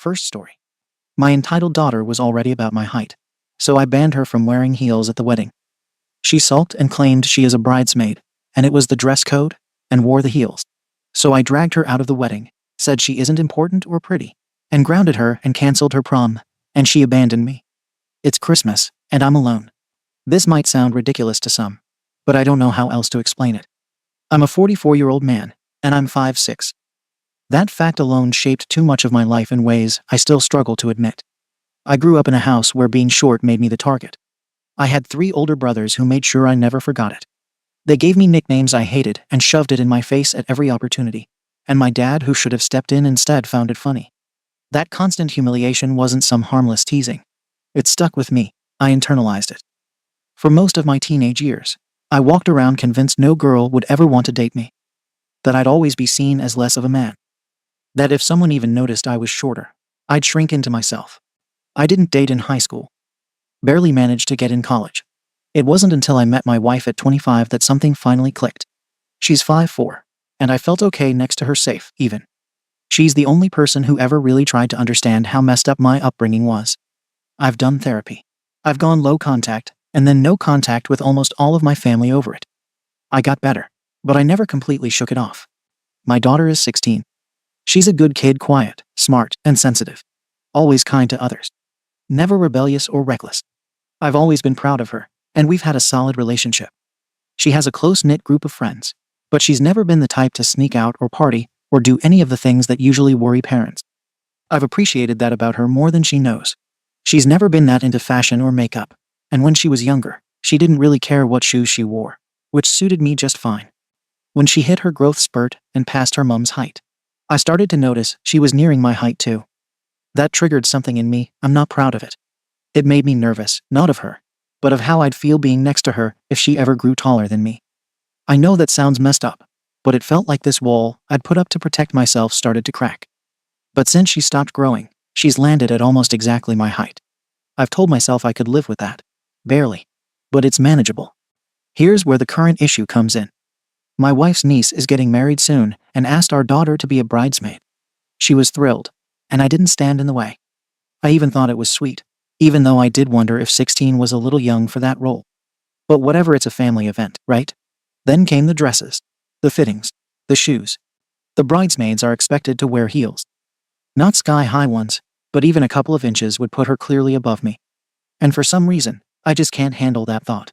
First story. My entitled daughter was already about my height, so I banned her from wearing heels at the wedding. She sulked and claimed she is a bridesmaid, and it was the dress code, and wore the heels. So I dragged her out of the wedding, said she isn't important or pretty, and grounded her and cancelled her prom, and she abandoned me. It's Christmas, and I'm alone. This might sound ridiculous to some, but I don't know how else to explain it. I'm a 44-year-old man, and I'm 5'6". That fact alone shaped too much of my life in ways I still struggle to admit. I grew up in a house where being short made me the target. I had 3 older brothers who made sure I never forgot it. They gave me nicknames I hated and shoved it in my face at every opportunity, and my dad, who should have stepped in instead, found it funny. That constant humiliation wasn't some harmless teasing. It stuck with me. I internalized it. For most of my teenage years, I walked around convinced no girl would ever want to date me. That I'd always be seen as less of a man. That if someone even noticed I was shorter, I'd shrink into myself. I didn't date in high school. Barely managed to get in college. It wasn't until I met my wife at 25 that something finally clicked. She's 5'4", and I felt okay next to her, safe, even. She's the only person who ever really tried to understand how messed up my upbringing was. I've done therapy. I've gone low contact, and then no contact with almost all of my family over it. I got better, but I never completely shook it off. My daughter is 16. She's a good kid, quiet, smart, and sensitive. Always kind to others. Never rebellious or reckless. I've always been proud of her, and we've had a solid relationship. She has a close-knit group of friends, but she's never been the type to sneak out or party or do any of the things that usually worry parents. I've appreciated that about her more than she knows. She's never been that into fashion or makeup, and when she was younger, she didn't really care what shoes she wore, which suited me just fine. When she hit her growth spurt and passed her mom's height, I started to notice she was nearing my height too. That triggered something in me. I'm not proud of it. It made me nervous, not of her, but of how I'd feel being next to her if she ever grew taller than me. I know that sounds messed up, but it felt like this wall I'd put up to protect myself started to crack. But since she stopped growing, she's landed at almost exactly my height. I've told myself I could live with that. Barely. But it's manageable. Here's where the current issue comes in. My wife's niece is getting married soon and asked our daughter to be a bridesmaid. She was thrilled, and I didn't stand in the way. I even thought it was sweet, even though I did wonder if 16 was a little young for that role. But whatever, it's a family event, right? Then came the dresses, the fittings, the shoes. The bridesmaids are expected to wear heels. Not sky-high ones, but even a couple of inches would put her clearly above me. And for some reason, I just can't handle that thought.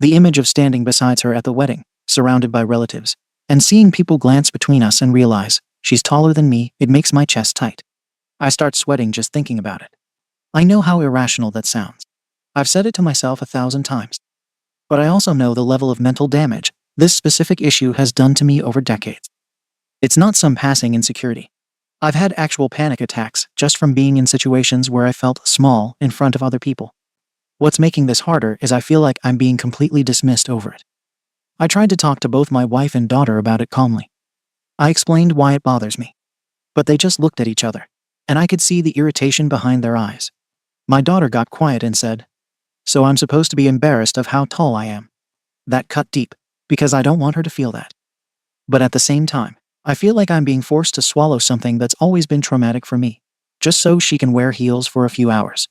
The image of standing beside her at the wedding, surrounded by relatives, and seeing people glance between us and realize she's taller than me, it makes my chest tight. I start sweating just thinking about it. I know how irrational that sounds. I've said it to myself 1,000 times. But I also know the level of mental damage this specific issue has done to me over decades. It's not some passing insecurity. I've had actual panic attacks just from being in situations where I felt small in front of other people. What's making this harder is I feel like I'm being completely dismissed over it. I tried to talk to both my wife and daughter about it calmly. I explained why it bothers me. But they just looked at each other, and I could see the irritation behind their eyes. My daughter got quiet and said, "So I'm supposed to be embarrassed of how tall I am?" That cut deep, because I don't want her to feel that. But at the same time, I feel like I'm being forced to swallow something that's always been traumatic for me, just so she can wear heels for a few hours.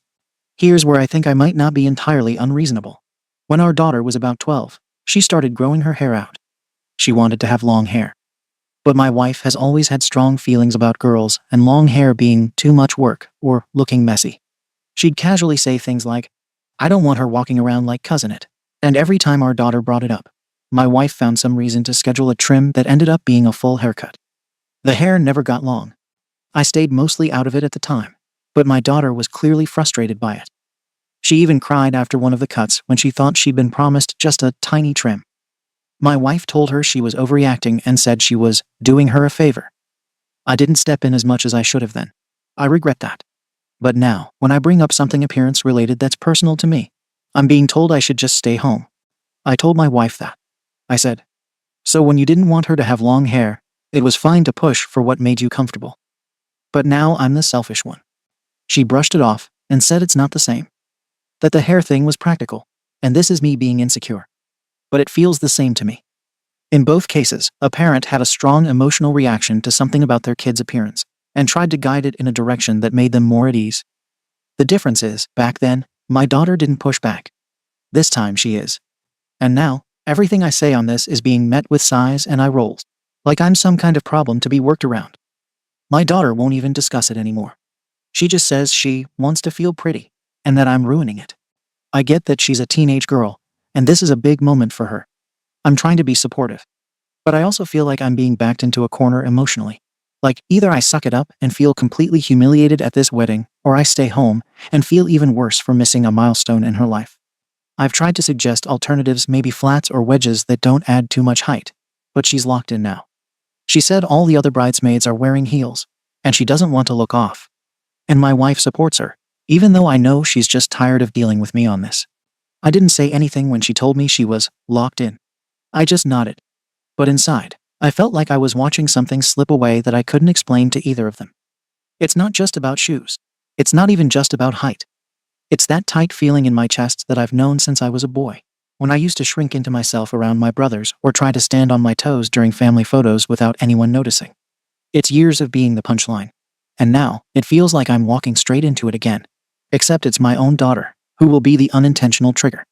Here's where I think I might not be entirely unreasonable. When our daughter was about 12, she started growing her hair out. She wanted to have long hair. But my wife has always had strong feelings about girls and long hair being too much work or looking messy. She'd casually say things like, "I don't want her walking around like Cousin It." And every time our daughter brought it up, my wife found some reason to schedule a trim that ended up being a full haircut. The hair never got long. I stayed mostly out of it at the time, but my daughter was clearly frustrated by it. She even cried after one of the cuts when she thought she'd been promised just a tiny trim. My wife told her she was overreacting and said she was doing her a favor. I didn't step in as much as I should have then. I regret that. But now, when I bring up something appearance-related that's personal to me, I'm being told I should just stay home. I told my wife that. I said, "So when you didn't want her to have long hair, it was fine to push for what made you comfortable. But now I'm the selfish one." She brushed it off and said it's not the same. That the hair thing was practical, and this is me being insecure. But it feels the same to me. In both cases, a parent had a strong emotional reaction to something about their kid's appearance, and tried to guide it in a direction that made them more at ease. The difference is, back then, my daughter didn't push back. This time she is. And now, everything I say on this is being met with sighs and eye rolls. Like I'm some kind of problem to be worked around. My daughter won't even discuss it anymore. She just says she wants to feel pretty, and that I'm ruining it. I get that she's a teenage girl, and this is a big moment for her. I'm trying to be supportive. But I also feel like I'm being backed into a corner emotionally. Like, either I suck it up and feel completely humiliated at this wedding, or I stay home and feel even worse for missing a milestone in her life. I've tried to suggest alternatives, maybe flats or wedges that don't add too much height, but she's locked in now. She said all the other bridesmaids are wearing heels, and she doesn't want to look off. And my wife supports her, even though I know she's just tired of dealing with me on this. I didn't say anything when she told me she was locked in. I just nodded. But inside, I felt like I was watching something slip away that I couldn't explain to either of them. It's not just about shoes. It's not even just about height. It's that tight feeling in my chest that I've known since I was a boy, when I used to shrink into myself around my brothers or try to stand on my toes during family photos without anyone noticing. It's years of being the punchline. And now, it feels like I'm walking straight into it again. Except it's my own daughter, who will be the unintentional trigger.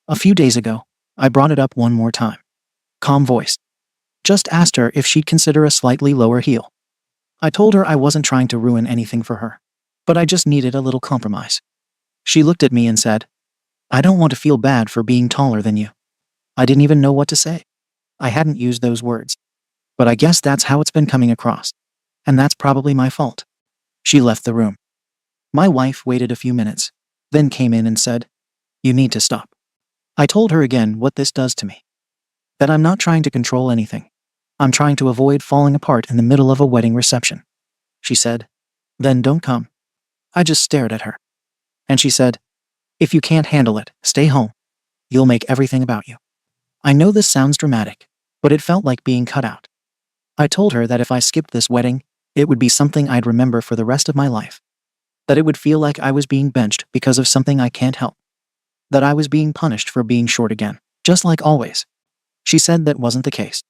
A few days ago, I brought it up one more time. Calm voice. Just asked her if she'd consider a slightly lower heel. I told her I wasn't trying to ruin anything for her, but I just needed a little compromise. She looked at me and said, "I don't want to feel bad for being taller than you." I didn't even know what to say. I hadn't used those words. But I guess that's how it's been coming across. And that's probably my fault. She left the room. My wife waited a few minutes, then came in and said, "You need to stop." I told her again what this does to me. That I'm not trying to control anything. I'm trying to avoid falling apart in the middle of a wedding reception. She said, "Then don't come." I just stared at her. And she said, "If you can't handle it, stay home. You'll make everything about you." I know this sounds dramatic, but it felt like being cut out. I told her that if I skipped this wedding, it would be something I'd remember for the rest of my life. That it would feel like I was being benched because of something I can't help. That I was being punished for being short again, just like always. She said that wasn't the case.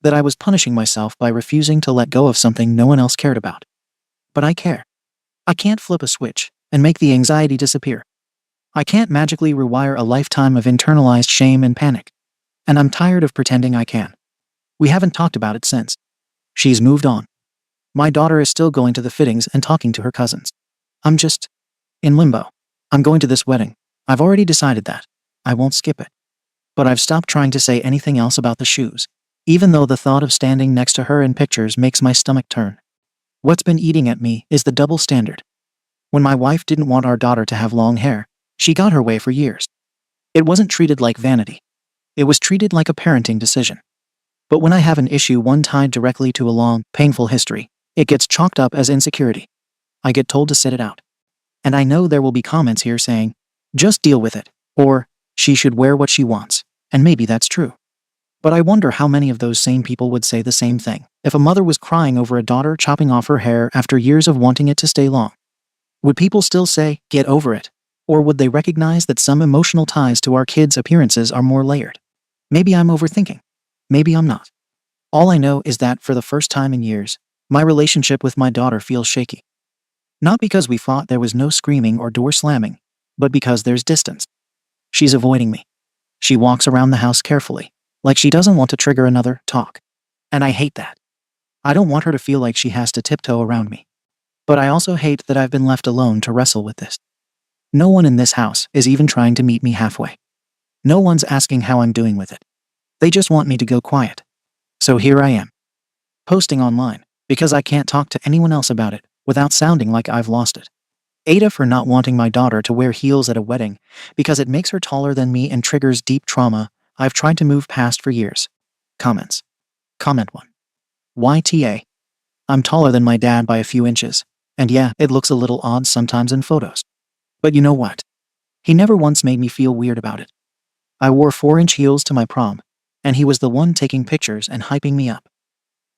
That I was punishing myself by refusing to let go of something no one else cared about. But I care. I can't flip a switch and make the anxiety disappear. I can't magically rewire a lifetime of internalized shame and panic. And I'm tired of pretending I can. We haven't talked about it since. She's moved on. My daughter is still going to the fittings and talking to her cousins. I'm just in limbo. I'm going to this wedding. I've already decided that. I won't skip it. But I've stopped trying to say anything else about the shoes, even though the thought of standing next to her in pictures makes my stomach turn. What's been eating at me is the double standard. When my wife didn't want our daughter to have long hair, she got her way for years. It wasn't treated like vanity. It was treated like a parenting decision. But when I have an issue one tied directly to a long, painful history, it gets chalked up as insecurity. I get told to sit it out. And I know there will be comments here saying, "Just deal with it," or "She should wear what she wants," and maybe that's true. But I wonder how many of those same people would say the same thing if a mother was crying over a daughter chopping off her hair after years of wanting it to stay long. Would people still say, "Get over it"? Or would they recognize that some emotional ties to our kids' appearances are more layered? Maybe I'm overthinking. Maybe I'm not. All I know is that for the first time in years, my relationship with my daughter feels shaky. Not because we fought, there was no screaming or door slamming, but because there's distance. She's avoiding me. She walks around the house carefully, like she doesn't want to trigger another talk. And I hate that. I don't want her to feel like she has to tiptoe around me. But I also hate that I've been left alone to wrestle with this. No one in this house is even trying to meet me halfway. No one's asking how I'm doing with it. They just want me to go quiet. So here I am, posting online, because I can't talk to anyone else about it without sounding like I've lost it. Ada for not wanting my daughter to wear heels at a wedding because it makes her taller than me and triggers deep trauma I've tried to move past for years. Comments. Comment 1. YTA. I'm taller than my dad by a few inches, and yeah, it looks a little odd sometimes in photos. But you know what? He never once made me feel weird about it. I wore 4-inch heels to my prom, and he was the one taking pictures and hyping me up.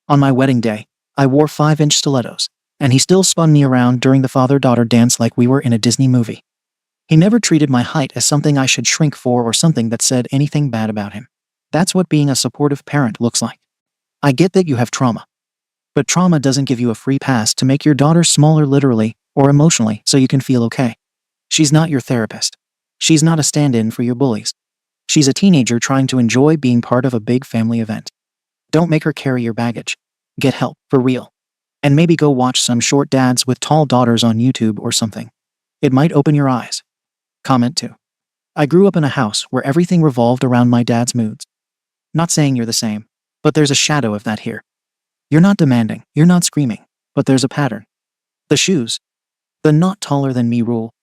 On my wedding day, I wore 5-inch stilettos, and he still spun me around during the father-daughter dance like we were in a Disney movie. He never treated my height as something I should shrink for or something that said anything bad about him. That's what being a supportive parent looks like. I get that you have trauma. But trauma doesn't give you a free pass to make your daughter smaller literally or emotionally so you can feel okay. She's not your therapist. She's not a stand-in for your bullies. She's a teenager trying to enjoy being part of a big family event. Don't make her carry your baggage. Get help, for real. And maybe go watch some short dads with tall daughters on YouTube or something. It might open your eyes. Comment 2. I grew up in a house where everything revolved around my dad's moods. Not saying you're the same, but there's a shadow of that here. You're not demanding, you're not screaming, but there's a pattern. The shoes. The not taller than me rule.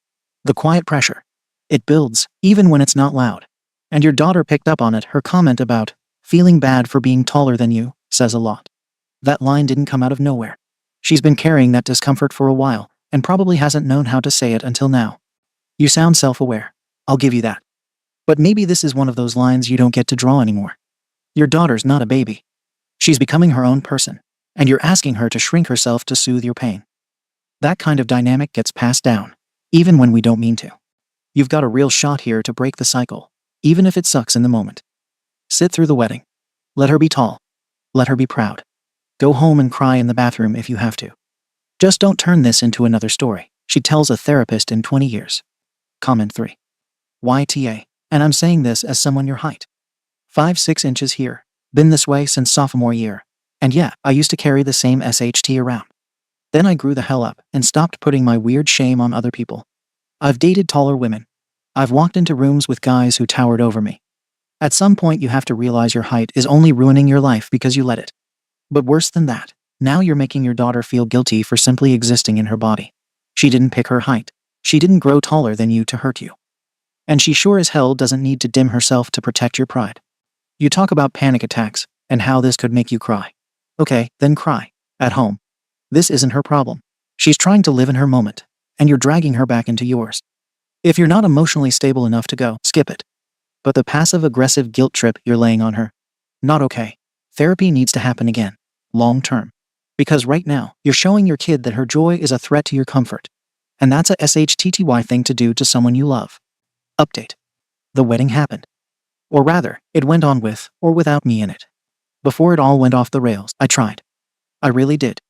The quiet pressure. It builds, even when it's not loud. And your daughter picked up on it. Her comment about feeling bad for being taller than you says a lot. That line didn't come out of nowhere. She's been carrying that discomfort for a while, and probably hasn't known how to say it until now. You sound self-aware. I'll give you that. But maybe this is one of those lines you don't get to draw anymore. Your daughter's not a baby. She's becoming her own person, and you're asking her to shrink herself to soothe your pain. That kind of dynamic gets passed down, even when we don't mean to. You've got a real shot here to break the cycle, even if it sucks in the moment. Sit through the wedding. Let her be tall. Let her be proud. Go home and cry in the bathroom if you have to. Just don't turn this into another story she tells a therapist in 20 years. Comment 3. YTA, and I'm saying this as someone your height. 5'6" inches here. Been this way since sophomore year. And yeah, I used to carry the same SHT around. Then I grew the hell up and stopped putting my weird shame on other people. I've dated taller women. I've walked into rooms with guys who towered over me. At some point you have to realize your height is only ruining your life because you let it. But worse than that, now you're making your daughter feel guilty for simply existing in her body. She didn't pick her height. She didn't grow taller than you to hurt you. And she sure as hell doesn't need to dim herself to protect your pride. You talk about panic attacks and how this could make you cry. Okay, then cry. At home. This isn't her problem. She's trying to live in her moment, and you're dragging her back into yours. If you're not emotionally stable enough to go, skip it. But the passive-aggressive guilt trip you're laying on her, not okay. Therapy needs to happen again, long term. Because right now, you're showing your kid that her joy is a threat to your comfort. And that's a SHTTY thing to do to someone you love. Update. The wedding happened. Or rather, it went on with or without me in it. Before it all went off the rails, I tried. I really did.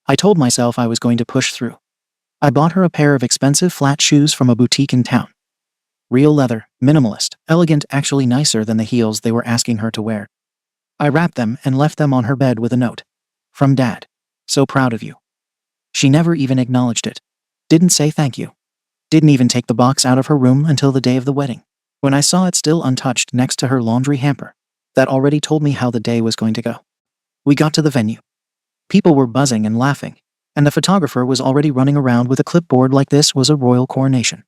I told myself I was going to push through. I bought her a pair of expensive flat shoes from a boutique in town. Real leather, minimalist, elegant, actually nicer than the heels they were asking her to wear. I wrapped them and left them on her bed with a note. From Dad. So proud of you. She never even acknowledged it. Didn't say thank you. Didn't even take the box out of her room until the day of the wedding, when I saw it still untouched next to her laundry hamper. That already told me how the day was going to go. We got to the venue. People were buzzing and laughing, and the photographer was already running around with a clipboard like this was a royal coronation.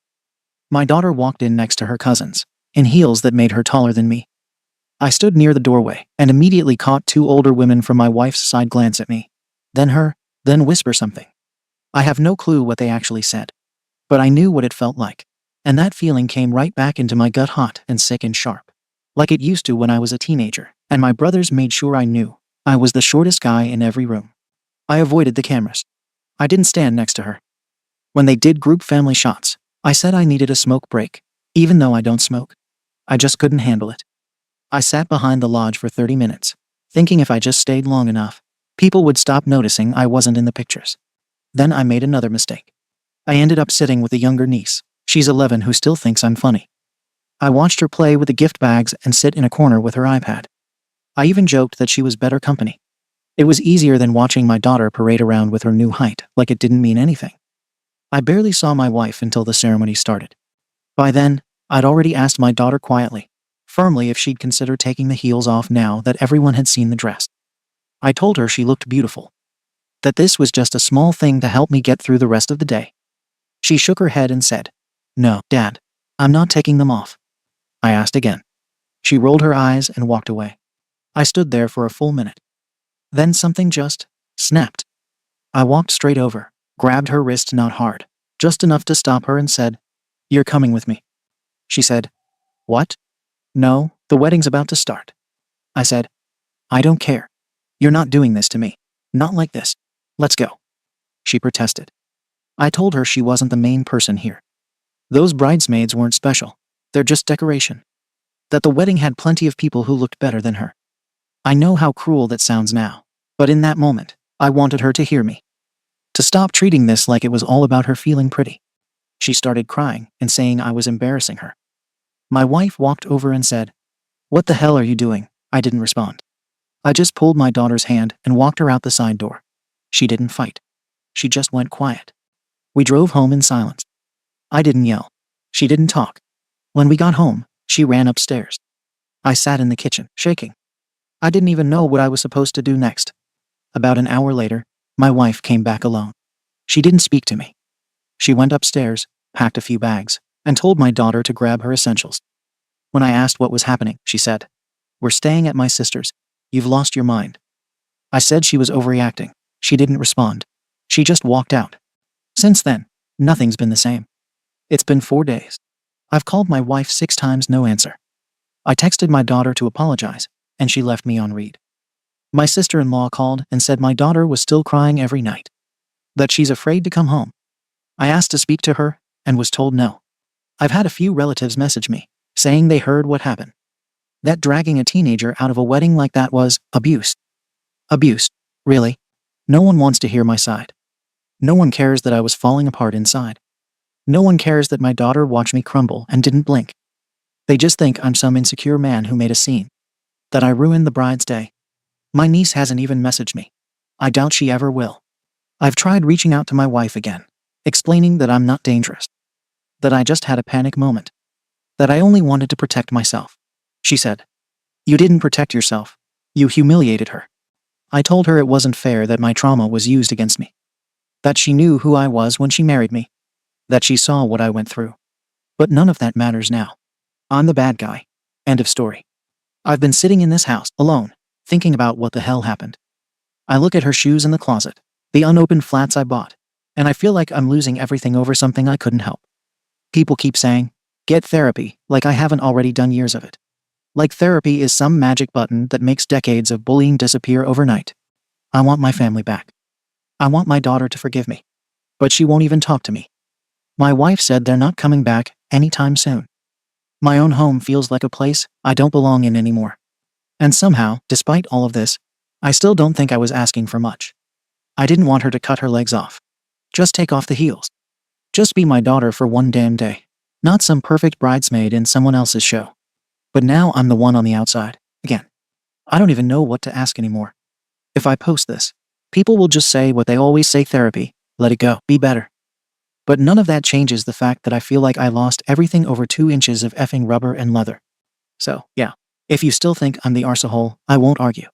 My daughter walked in next to her cousins, in heels that made her taller than me. I stood near the doorway and immediately caught two older women from my wife's side glance at me. Then her, then whisper something. I have no clue what they actually said. But I knew what it felt like. And that feeling came right back into my gut, hot and sick and sharp. Like it used to when I was a teenager, and my brothers made sure I knew I was the shortest guy in every room. I avoided the cameras. I didn't stand next to her. When they did group family shots, I said I needed a smoke break, even though I don't smoke. I just couldn't handle it. I sat behind the lodge for 30 minutes, thinking if I just stayed long enough, people would stop noticing I wasn't in the pictures. Then I made another mistake. I ended up sitting with a younger niece. She's 11 who still thinks I'm funny. I watched her play with the gift bags and sit in a corner with her iPad. I even joked that she was better company. It was easier than watching my daughter parade around with her new height like it didn't mean anything. I barely saw my wife until the ceremony started. By then, I'd already asked my daughter quietly, firmly, if she'd consider taking the heels off now that everyone had seen the dress. I told her she looked beautiful. That this was just a small thing to help me get through the rest of the day. She shook her head and said, "No, Dad, I'm not taking them off." I asked again. She rolled her eyes and walked away. I stood there for a full minute. Then something just snapped. I walked straight over, grabbed her wrist, not hard, just enough to stop her, and said, "You're coming with me." She said, "What?" "No, the wedding's about to start." I said, "I don't care. You're not doing this to me. Not like this. Let's go." She protested. I told her she wasn't the main person here. Those bridesmaids weren't special. They're just decoration. That the wedding had plenty of people who looked better than her. I know how cruel that sounds now, but in that moment, I wanted her to hear me, to stop treating this like it was all about her feeling pretty. She started crying and saying I was embarrassing her. My wife walked over and said, "What the hell are you doing?" I didn't respond. I just pulled my daughter's hand and walked her out the side door. She didn't fight. She just went quiet. We drove home in silence. I didn't yell. She didn't talk. When we got home, she ran upstairs. I sat in the kitchen, shaking. I didn't even know what I was supposed to do next. About an hour later, my wife came back alone. She didn't speak to me. She went upstairs, packed a few bags, and told my daughter to grab her essentials. When I asked what was happening, she said, "We're staying at my sister's. You've lost your mind." I said she was overreacting. She didn't respond. She just walked out. Since then, nothing's been the same. It's been 4 days. I've called my wife 6 times, no answer. I texted my daughter to apologize, and she left me on read. My sister-in-law called and said my daughter was still crying every night, that she's afraid to come home. I asked to speak to her and was told no. I've had a few relatives message me, saying they heard what happened. That dragging a teenager out of a wedding like that was abuse. Abuse, really? No one wants to hear my side. No one cares that I was falling apart inside. No one cares that my daughter watched me crumble and didn't blink. They just think I'm some insecure man who made a scene, that I ruined the bride's day. My niece hasn't even messaged me. I doubt she ever will. I've tried reaching out to my wife again, explaining that I'm not dangerous, that I just had a panic moment, that I only wanted to protect myself. She said, "You didn't protect yourself. You humiliated her." I told her it wasn't fair that my trauma was used against me, that she knew who I was when she married me, that she saw what I went through. But none of that matters now. I'm the bad guy. End of story. I've been sitting in this house, alone, thinking about what the hell happened. I look at her shoes in the closet, the unopened flats I bought, and I feel like I'm losing everything over something I couldn't help. People keep saying, "Get therapy," like I haven't already done years of it. Like therapy is some magic button that makes decades of bullying disappear overnight. I want my family back. I want my daughter to forgive me. But she won't even talk to me. My wife said they're not coming back anytime soon. My own home feels like a place I don't belong in anymore. And somehow, despite all of this, I still don't think I was asking for much. I didn't want her to cut her legs off. Just take off the heels. Just be my daughter for one damn day. Not some perfect bridesmaid in someone else's show. But now I'm the one on the outside, again. I don't even know what to ask anymore. If I post this, people will just say what they always say: therapy, let it go, be better. But none of that changes the fact that I feel like I lost everything over 2 inches of effing rubber and leather. So, yeah, if you still think I'm the arsehole, I won't argue.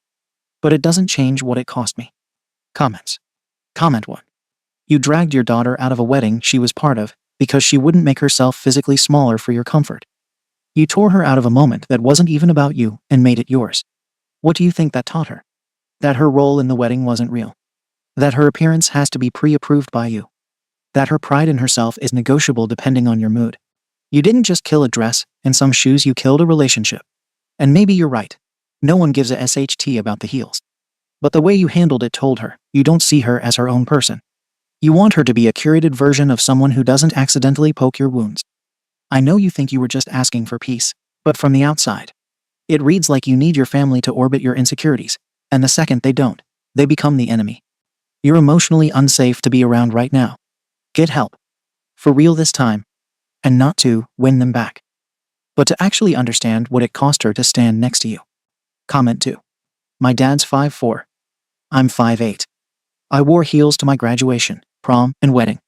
But it doesn't change what it cost me. Comments. Comment 1. You dragged your daughter out of a wedding she was part of because she wouldn't make herself physically smaller for your comfort. You tore her out of a moment that wasn't even about you and made it yours. What do you think that taught her? That her role in the wedding wasn't real. That her appearance has to be pre-approved by you. That her pride in herself is negotiable depending on your mood. You didn't just kill a dress and some shoes, you killed a relationship. And maybe you're right. No one gives a SHT about the heels. But the way you handled it told her you don't see her as her own person. You want her to be a curated version of someone who doesn't accidentally poke your wounds. I know you think you were just asking for peace, but from the outside, it reads like you need your family to orbit your insecurities, and the second they don't, they become the enemy. You're emotionally unsafe to be around right now. Get help. For real this time. And not to win them back, but to actually understand what it cost her to stand next to you. Comment 2. My dad's 5'4". I'm 5'8". I wore heels to my graduation, prom, and wedding.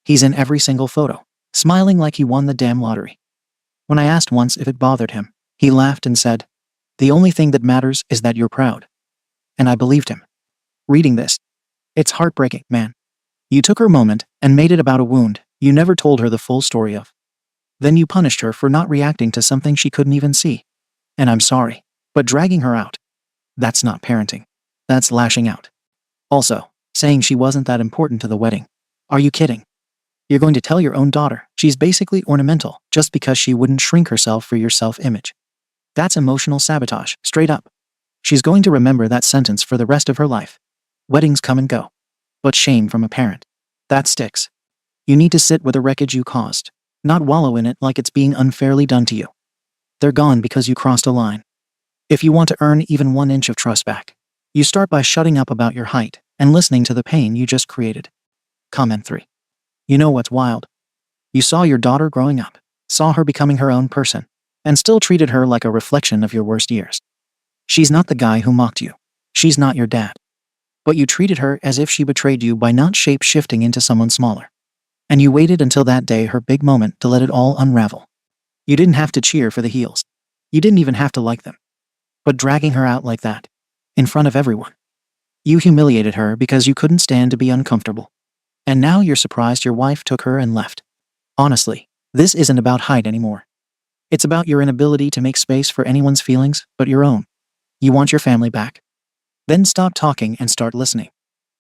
He's in every single photo, smiling like he won the damn lottery. When I asked once if it bothered him, he laughed and said, "The only thing that matters is that you're proud." And I believed him. Reading this, it's heartbreaking, man. You took her moment and made it about a wound you never told her the full story of. Then you punished her for not reacting to something she couldn't even see. And I'm sorry, but dragging her out, that's not parenting. That's lashing out. Also, saying she wasn't that important to the wedding. Are you kidding? You're going to tell your own daughter she's basically ornamental just because she wouldn't shrink herself for your self-image. That's emotional sabotage, straight up. She's going to remember that sentence for the rest of her life. Weddings come and go. But shame from a parent, that sticks. You need to sit with the wreckage you caused, not wallow in it like it's being unfairly done to you. They're gone because you crossed a line. If you want to earn even 1 inch of trust back, you start by shutting up about your height and listening to the pain you just created. Comment 3. You know what's wild? You saw your daughter growing up, saw her becoming her own person, and still treated her like a reflection of your worst years. She's not the guy who mocked you. She's not your dad. But you treated her as if she betrayed you by not shape-shifting into someone smaller. And you waited until that day, her big moment, to let it all unravel. You didn't have to cheer for the heels. You didn't even have to like them. But dragging her out like that, in front of everyone, you humiliated her because you couldn't stand to be uncomfortable. And now you're surprised your wife took her and left. Honestly, this isn't about height anymore. It's about your inability to make space for anyone's feelings but your own. You want your family back? Then stop talking and start listening.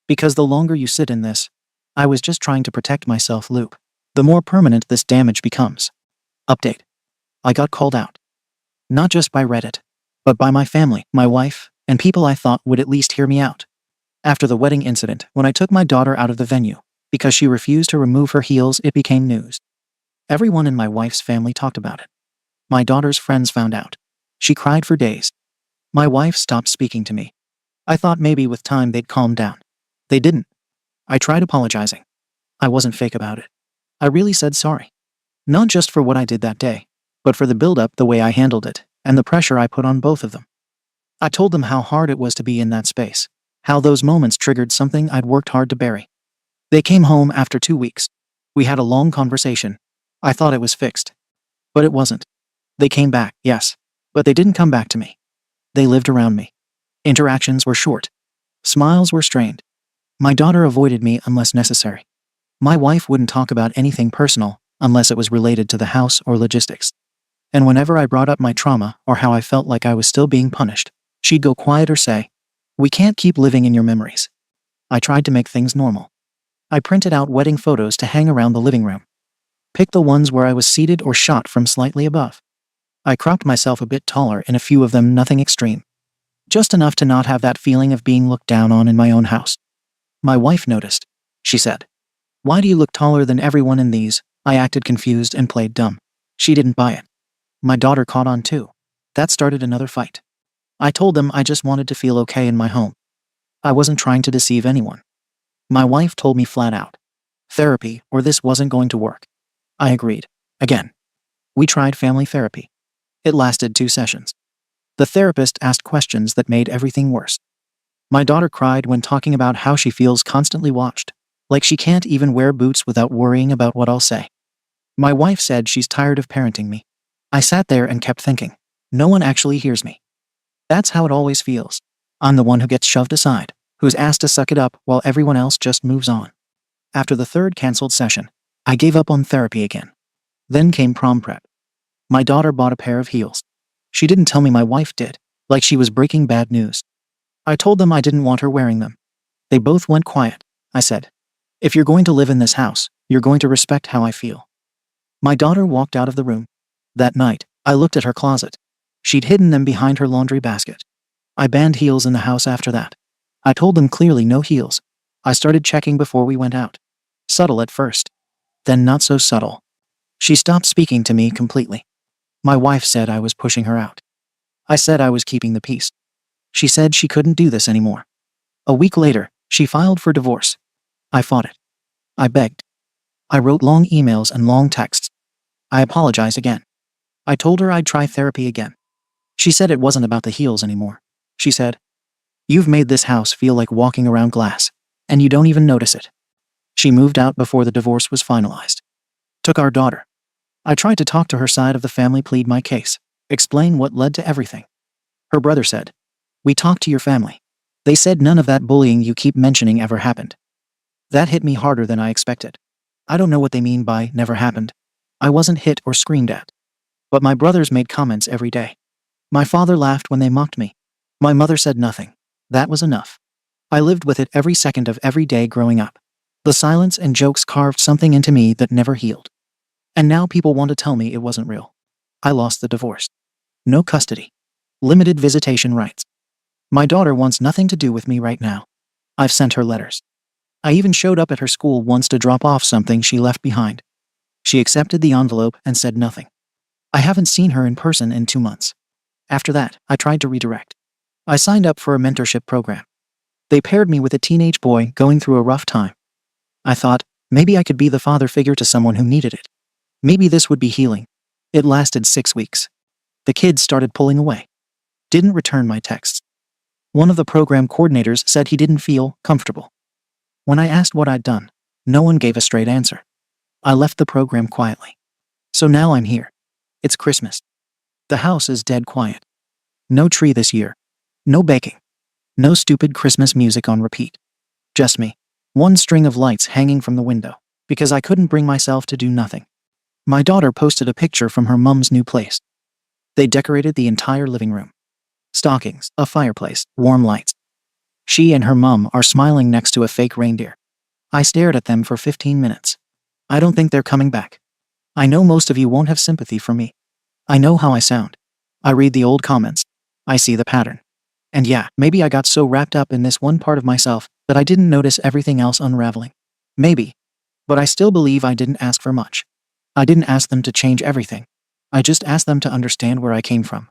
Because the longer you sit in this, "I was just trying to protect myself" loop, the more permanent this damage becomes. Update. I got called out. Not just by Reddit, but by my family, my wife, and people I thought would at least hear me out. After the wedding incident, when I took my daughter out of the venue, because she refused to remove her heels, it became news. Everyone in my wife's family talked about it. My daughter's friends found out. She cried for days. My wife stopped speaking to me. I thought maybe with time they'd calm down. They didn't. I tried apologizing. I wasn't fake about it. I really said sorry. Not just for what I did that day, but for the build-up, the way I handled it, and the pressure I put on both of them. I told them how hard it was to be in that space, how those moments triggered something I'd worked hard to bury. They came home after 2 weeks. We had a long conversation. I thought it was fixed. But it wasn't. They came back, yes, but they didn't come back to me. They lived around me. Interactions were short. Smiles were strained. My daughter avoided me unless necessary. My wife wouldn't talk about anything personal unless it was related to the house or logistics. And whenever I brought up my trauma or how I felt like I was still being punished, she'd go quiet or say, "We can't keep living in your memories." I tried to make things normal. I printed out wedding photos to hang around the living room. Picked the ones where I was seated or shot from slightly above. I cropped myself a bit taller in a few of them, nothing extreme. Just enough to not have that feeling of being looked down on in my own house. My wife noticed. She said, "Why do you look taller than everyone in these?" I acted confused and played dumb. She didn't buy it. My daughter caught on too. That started another fight. I told them I just wanted to feel okay in my home. I wasn't trying to deceive anyone. My wife told me flat out, "Therapy, or this wasn't going to work." I agreed. Again. We tried family therapy. It lasted 2 sessions. The therapist asked questions that made everything worse. My daughter cried when talking about how she feels constantly watched, like she can't even wear boots without worrying about what I'll say. My wife said she's tired of parenting me. I sat there and kept thinking, no one actually hears me. That's how it always feels. I'm the one who gets shoved aside, who's asked to suck it up while everyone else just moves on. After the 3rd canceled session, I gave up on therapy again. Then came prom prep. My daughter bought a pair of heels. She didn't tell me, my wife did, like she was breaking bad news. I told them I didn't want her wearing them. They both went quiet. I said, "If you're going to live in this house, you're going to respect how I feel." My daughter walked out of the room. That night, I looked at her closet. She'd hidden them behind her laundry basket. I banned heels in the house after that. I told them clearly no heels. I started checking before we went out. Subtle at first. Then not so subtle. She stopped speaking to me completely. My wife said I was pushing her out. I said I was keeping the peace. She said she couldn't do this anymore. A week later, she filed for divorce. I fought it. I begged. I wrote long emails and long texts. I apologized again. I told her I'd try therapy again. She said it wasn't about the heels anymore. She said, "You've made this house feel like walking around glass, and you don't even notice it." She moved out before the divorce was finalized. Took our daughter. I tried to talk to her side of the family, plead my case, explain what led to everything. Her brother said, "We talked to your family. They said none of that bullying you keep mentioning ever happened." That hit me harder than I expected. I don't know what they mean by never happened. I wasn't hit or screamed at. But my brothers made comments every day. My father laughed when they mocked me. My mother said nothing. That was enough. I lived with it every second of every day growing up. The silence and jokes carved something into me that never healed. And now people want to tell me it wasn't real. I lost the divorce. No custody. Limited visitation rights. My daughter wants nothing to do with me right now. I've sent her letters. I even showed up at her school once to drop off something she left behind. She accepted the envelope and said nothing. I haven't seen her in person in 2 months. After that, I tried to redirect. I signed up for a mentorship program. They paired me with a teenage boy going through a rough time. I thought, maybe I could be the father figure to someone who needed it. Maybe this would be healing. It lasted 6 weeks. The kids started pulling away. Didn't return my texts. One of the program coordinators said he didn't feel comfortable. When I asked what I'd done, no one gave a straight answer. I left the program quietly. So now I'm here. It's Christmas. The house is dead quiet. No tree this year. No baking. No stupid Christmas music on repeat. Just me. One string of lights hanging from the window, because I couldn't bring myself to do nothing. My daughter posted a picture from her mum's new place. They decorated the entire living room. Stockings, a fireplace, warm lights. She and her mum are smiling next to a fake reindeer. I stared at them for 15 minutes. I don't think they're coming back. I know most of you won't have sympathy for me. I know how I sound. I read the old comments. I see the pattern. And yeah, maybe I got so wrapped up in this one part of myself that I didn't notice everything else unraveling. Maybe. But I still believe I didn't ask for much. I didn't ask them to change everything. I just asked them to understand where I came from.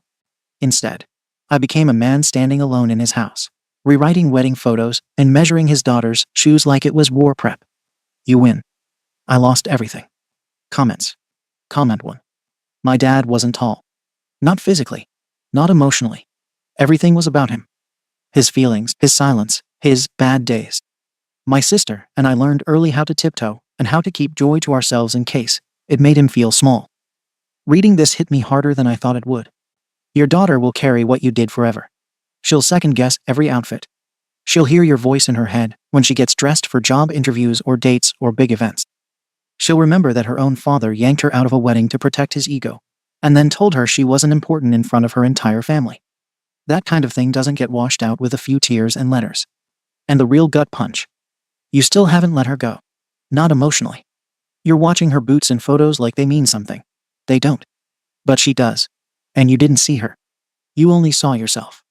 Instead, I became a man standing alone in his house, rewriting wedding photos and measuring his daughter's shoes like it was war prep. You win. I lost everything. Comments. Comment 1. My dad wasn't tall. Not physically. Not emotionally. Everything was about him. His feelings, his silence, his bad days. My sister and I learned early how to tiptoe and how to keep joy to ourselves in case it made him feel small. Reading this hit me harder than I thought it would. Your daughter will carry what you did forever. She'll second guess every outfit. She'll hear your voice in her head when she gets dressed for job interviews or dates or big events. She'll remember that her own father yanked her out of a wedding to protect his ego, and then told her she wasn't important in front of her entire family. That kind of thing doesn't get washed out with a few tears and letters. And the real gut punch. You still haven't let her go. Not emotionally. You're watching her boots in photos like they mean something. They don't. But she does. And you didn't see her. You only saw yourself.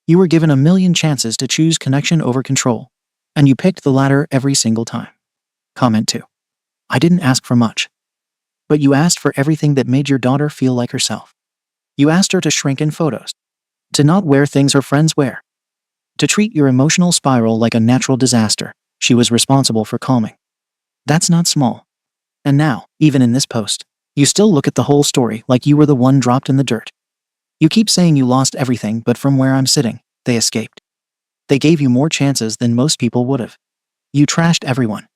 You were given a million chances to choose connection over control, and you picked the latter every single time. Comment 2. I didn't ask for much. But you asked for everything that made your daughter feel like herself. You asked her to shrink in photos. To not wear things her friends wear. To treat your emotional spiral like a natural disaster she was responsible for calming. That's not small. And now, even in this post, you still look at the whole story like you were the one dropped in the dirt. You keep saying you lost everything, but from where I'm sitting, they escaped. They gave you more chances than most people would have. You trashed everyone.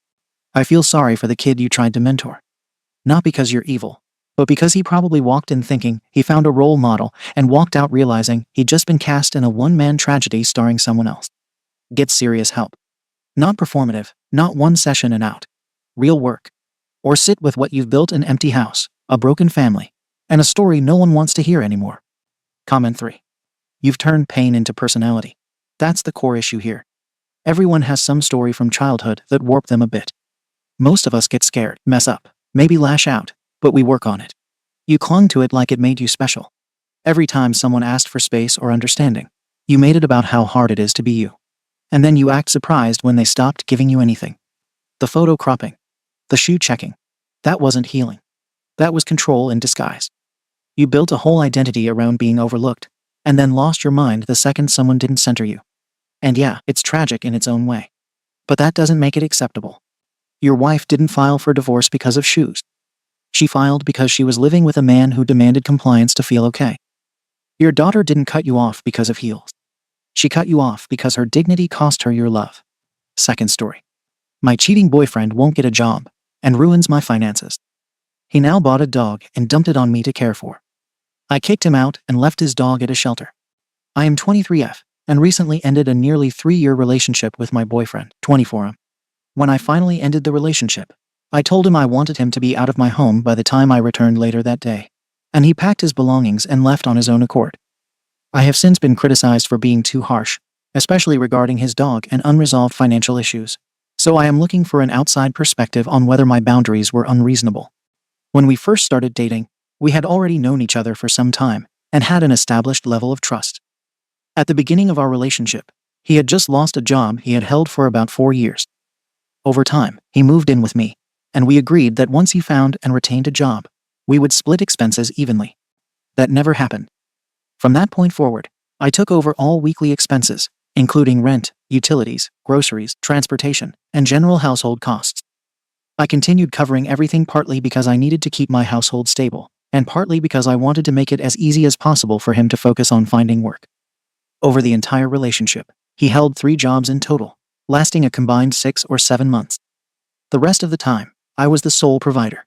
I feel sorry for the kid you tried to mentor. Not because you're evil, but because he probably walked in thinking he found a role model and walked out realizing he'd just been cast in a one-man tragedy starring someone else. Get serious help. Not performative, not one session and out. Real work. Or sit with what you've built: an empty house, a broken family, and a story no one wants to hear anymore. Comment 3. You've turned pain into personality. That's the core issue here. Everyone has some story from childhood that warped them a bit. Most of us get scared, mess up, maybe lash out, but we work on it. You clung to it like it made you special. Every time someone asked for space or understanding, you made it about how hard it is to be you. And then you act surprised when they stopped giving you anything. The photo cropping. The shoe checking. That wasn't healing. That was control in disguise. You built a whole identity around being overlooked, and then lost your mind the second someone didn't center you. And yeah, it's tragic in its own way. But that doesn't make it acceptable. Your wife didn't file for divorce because of shoes. She filed because she was living with a man who demanded compliance to feel okay. Your daughter didn't cut you off because of heels. She cut you off because her dignity cost her your love. Second story. My cheating boyfriend won't get a job and ruins my finances. He now bought a dog and dumped it on me to care for. I kicked him out and left his dog at a shelter. I am 23F and recently ended a nearly 3-year relationship with my boyfriend, 24M. When I finally ended the relationship, I told him I wanted him to be out of my home by the time I returned later that day, and he packed his belongings and left on his own accord. I have since been criticized for being too harsh, especially regarding his dog and unresolved financial issues, so I am looking for an outside perspective on whether my boundaries were unreasonable. When we first started dating, we had already known each other for some time and had an established level of trust. At the beginning of our relationship, he had just lost a job he had held for about 4 years. Over time, he moved in with me, and we agreed that once he found and retained a job, we would split expenses evenly. That never happened. From that point forward, I took over all weekly expenses, including rent, utilities, groceries, transportation, and general household costs. I continued covering everything partly because I needed to keep my household stable, and partly because I wanted to make it as easy as possible for him to focus on finding work. Over the entire relationship, he held 3 jobs in total, lasting a combined 6 or 7 months. The rest of the time, I was the sole provider.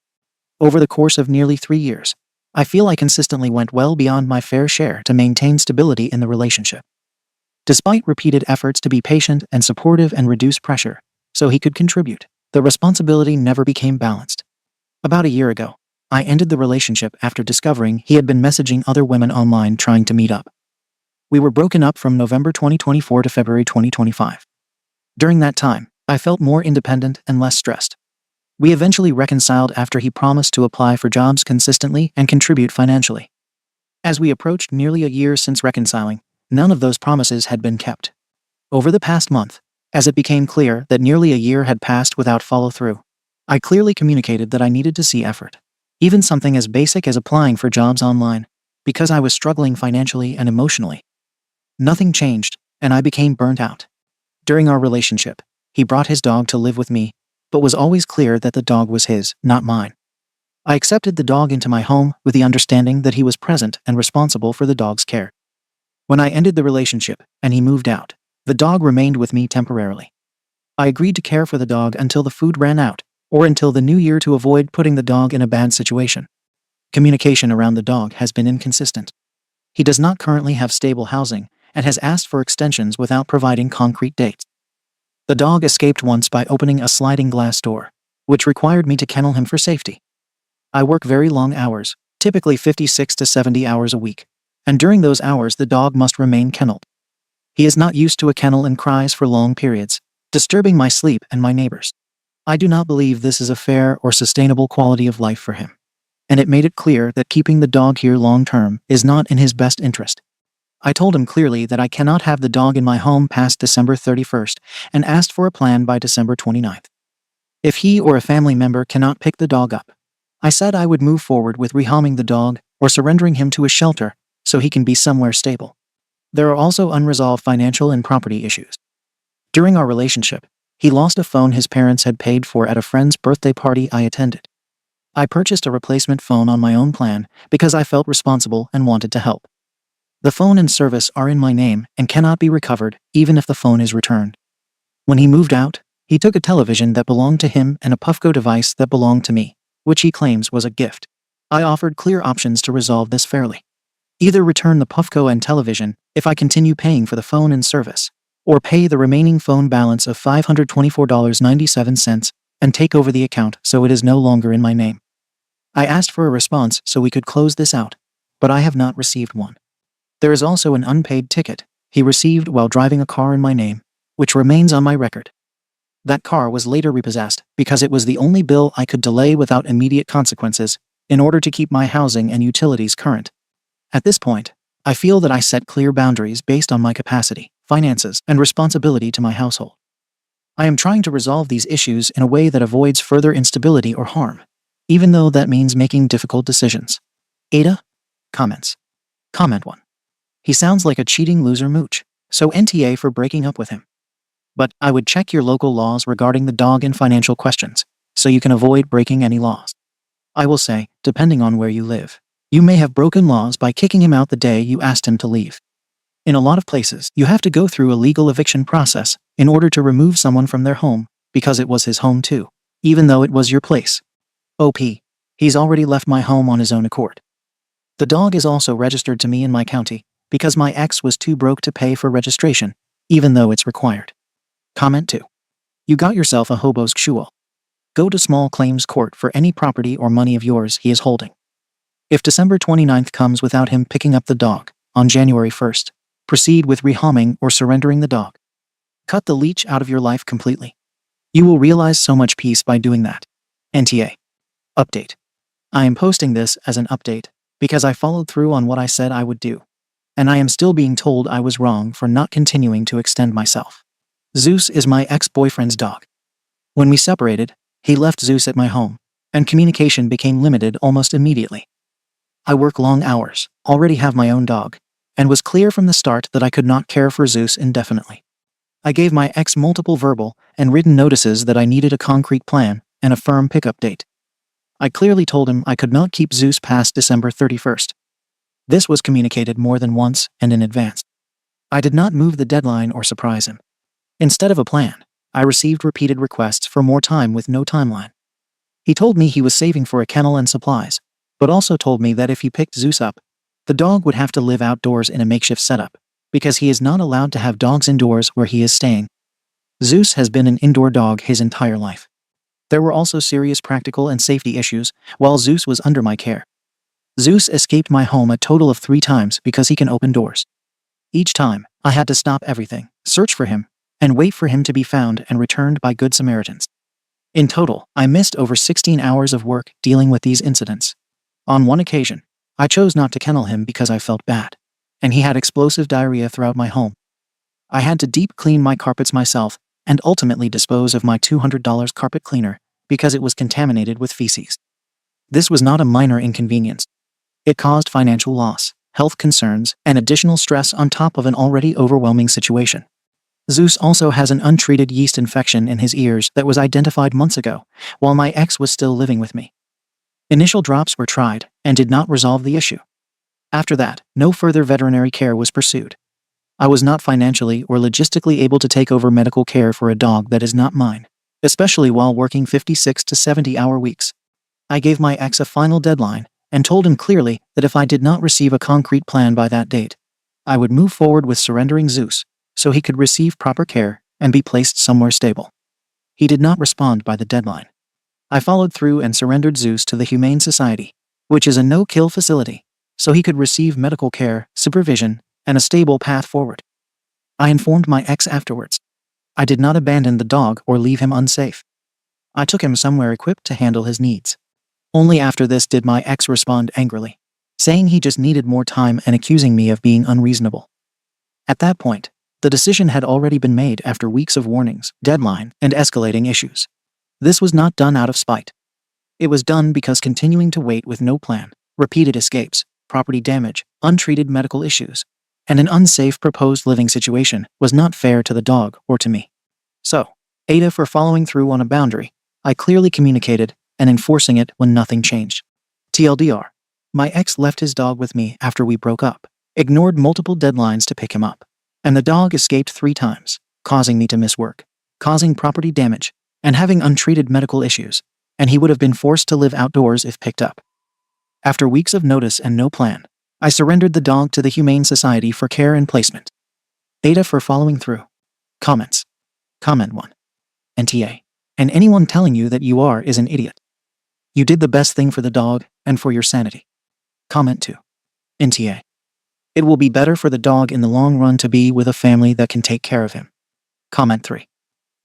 Over the course of nearly 3 years, I feel I consistently went well beyond my fair share to maintain stability in the relationship. Despite repeated efforts to be patient and supportive and reduce pressure, so he could contribute, the responsibility never became balanced. About a year ago, I ended the relationship after discovering he had been messaging other women online trying to meet up. We were broken up from November 2024 to February 2025. During that time, I felt more independent and less stressed. We eventually reconciled after he promised to apply for jobs consistently and contribute financially. As we approached nearly a year since reconciling, none of those promises had been kept. Over the past month, as it became clear that nearly a year had passed without follow-through, I clearly communicated that I needed to see effort. Even something as basic as applying for jobs online, because I was struggling financially and emotionally. Nothing changed, and I became burnt out. During our relationship, he brought his dog to live with me, but was always clear that the dog was his, not mine. I accepted the dog into my home with the understanding that he was present and responsible for the dog's care. When I ended the relationship and he moved out, the dog remained with me temporarily. I agreed to care for the dog until the food ran out, or until the new year to avoid putting the dog in a bad situation. Communication around the dog has been inconsistent. He does not currently have stable housing and has asked for extensions without providing concrete dates. The dog escaped once by opening a sliding glass door, which required me to kennel him for safety. I work very long hours, typically 56 to 70 hours a week, and during those hours the dog must remain kenneled. He is not used to a kennel and cries for long periods, disturbing my sleep and my neighbors. I do not believe this is a fair or sustainable quality of life for him, and it made it clear that keeping the dog here long-term is not in his best interest. I told him clearly that I cannot have the dog in my home past December 31st and asked for a plan by December 29th. If he or a family member cannot pick the dog up, I said I would move forward with rehoming the dog or surrendering him to a shelter so he can be somewhere stable. There are also unresolved financial and property issues. During our relationship, he lost a phone his parents had paid for at a friend's birthday party I attended. I purchased a replacement phone on my own plan because I felt responsible and wanted to help. The phone and service are in my name and cannot be recovered even if the phone is returned. When he moved out, he took a television that belonged to him and a Puffco device that belonged to me, which he claims was a gift. I offered clear options to resolve this fairly. Either return the Puffco and television if I continue paying for the phone and service, or pay the remaining phone balance of $524.97 and take over the account so it is no longer in my name. I asked for a response so we could close this out, but I have not received one. There is also an unpaid ticket he received while driving a car in my name, which remains on my record. That car was later repossessed because it was the only bill I could delay without immediate consequences in order to keep my housing and utilities current. At this point, I feel that I set clear boundaries based on my capacity, finances, and responsibility to my household. I am trying to resolve these issues in a way that avoids further instability or harm, even though that means making difficult decisions. Ada? Comments. Comment 1. He sounds like a cheating loser mooch, so NTA for breaking up with him. But I would check your local laws regarding the dog and financial questions, so you can avoid breaking any laws. I will say, depending on where you live, you may have broken laws by kicking him out the day you asked him to leave. In a lot of places, you have to go through a legal eviction process in order to remove someone from their home, because it was his home too, even though it was your place. OP. He's already left my home on his own accord. The dog is also registered to me in my county, because my ex was too broke to pay for registration, even though it's required. Comment 2. You got yourself a hobo's XUL. Go to small claims court for any property or money of yours he is holding. If December 29th comes without him picking up the dog, on January 1st, proceed with rehoming or surrendering the dog. Cut the leech out of your life completely. You will realize so much peace by doing that. NTA. Update. I am posting this as an update because I followed through on what I said I would do, and I am still being told I was wrong for not continuing to extend myself. Zeus is my ex-boyfriend's dog. When we separated, he left Zeus at my home, and communication became limited almost immediately. I work long hours, already have my own dog, and was clear from the start that I could not care for Zeus indefinitely. I gave my ex multiple verbal and written notices that I needed a concrete plan and a firm pickup date. I clearly told him I could not keep Zeus past December 31st. This was communicated more than once and in advance. I did not move the deadline or surprise him. Instead of a plan, I received repeated requests for more time with no timeline. He told me he was saving for a kennel and supplies, but also told me that if he picked Zeus up, the dog would have to live outdoors in a makeshift setup, because he is not allowed to have dogs indoors where he is staying. Zeus has been an indoor dog his entire life. There were also serious practical and safety issues while Zeus was under my care. Zeus escaped my home a total of 3 times because he can open doors. Each time, I had to stop everything, search for him, and wait for him to be found and returned by good Samaritans. In total, I missed over 16 hours of work dealing with these incidents. On one occasion, I chose not to kennel him because I felt bad, and he had explosive diarrhea throughout my home. I had to deep clean my carpets myself and ultimately dispose of my $200 carpet cleaner because it was contaminated with feces. This was not a minor inconvenience. It caused financial loss, health concerns, and additional stress on top of an already overwhelming situation. Zeus also has an untreated yeast infection in his ears that was identified months ago, while my ex was still living with me. Initial drops were tried and did not resolve the issue. After that, no further veterinary care was pursued. I was not financially or logistically able to take over medical care for a dog that is not mine, especially while working 56 to 70-hour weeks. I gave my ex a final deadline and told him clearly that if I did not receive a concrete plan by that date, I would move forward with surrendering Zeus so he could receive proper care and be placed somewhere stable. He did not respond by the deadline. I followed through and surrendered Zeus to the Humane Society, which is a no-kill facility, so he could receive medical care, supervision, and a stable path forward. I informed my ex afterwards. I did not abandon the dog or leave him unsafe. I took him somewhere equipped to handle his needs. Only after this did my ex respond angrily, saying he just needed more time and accusing me of being unreasonable. At that point, the decision had already been made after weeks of warnings, deadline, and escalating issues. This was not done out of spite. It was done because continuing to wait with no plan, repeated escapes, property damage, untreated medical issues, and an unsafe proposed living situation was not fair to the dog or to me. So, Ada for following through on a boundary, I clearly communicated and enforcing it when nothing changed. TLDR. My ex left his dog with me after we broke up, ignored multiple deadlines to pick him up, and the dog escaped 3 times, causing me to miss work, causing property damage, and having untreated medical issues, and he would have been forced to live outdoors if picked up. After weeks of notice and no plan, I surrendered the dog to the Humane Society for care and placement. Ada for following through. Comments. Comment 1. NTA. And anyone telling you that you are is an idiot. You did the best thing for the dog and for your sanity. Comment 2. NTA. It will be better for the dog in the long run to be with a family that can take care of him. Comment 3.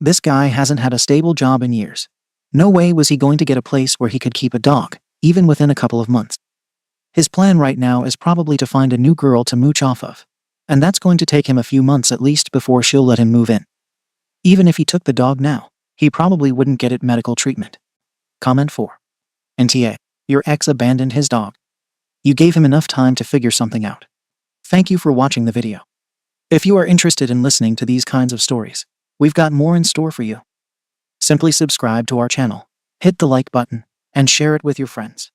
This guy hasn't had a stable job in years. No way was he going to get a place where he could keep a dog, even within a couple of months. His plan right now is probably to find a new girl to mooch off of, and that's going to take him a few months at least before she'll let him move in. Even if he took the dog now, he probably wouldn't get it medical treatment. Comment 4. NTA. Your ex abandoned his dog. You gave him enough time to figure something out. Thank you for watching the video. If you are interested in listening to these kinds of stories, we've got more in store for you. Simply subscribe to our channel, hit the like button, and share it with your friends.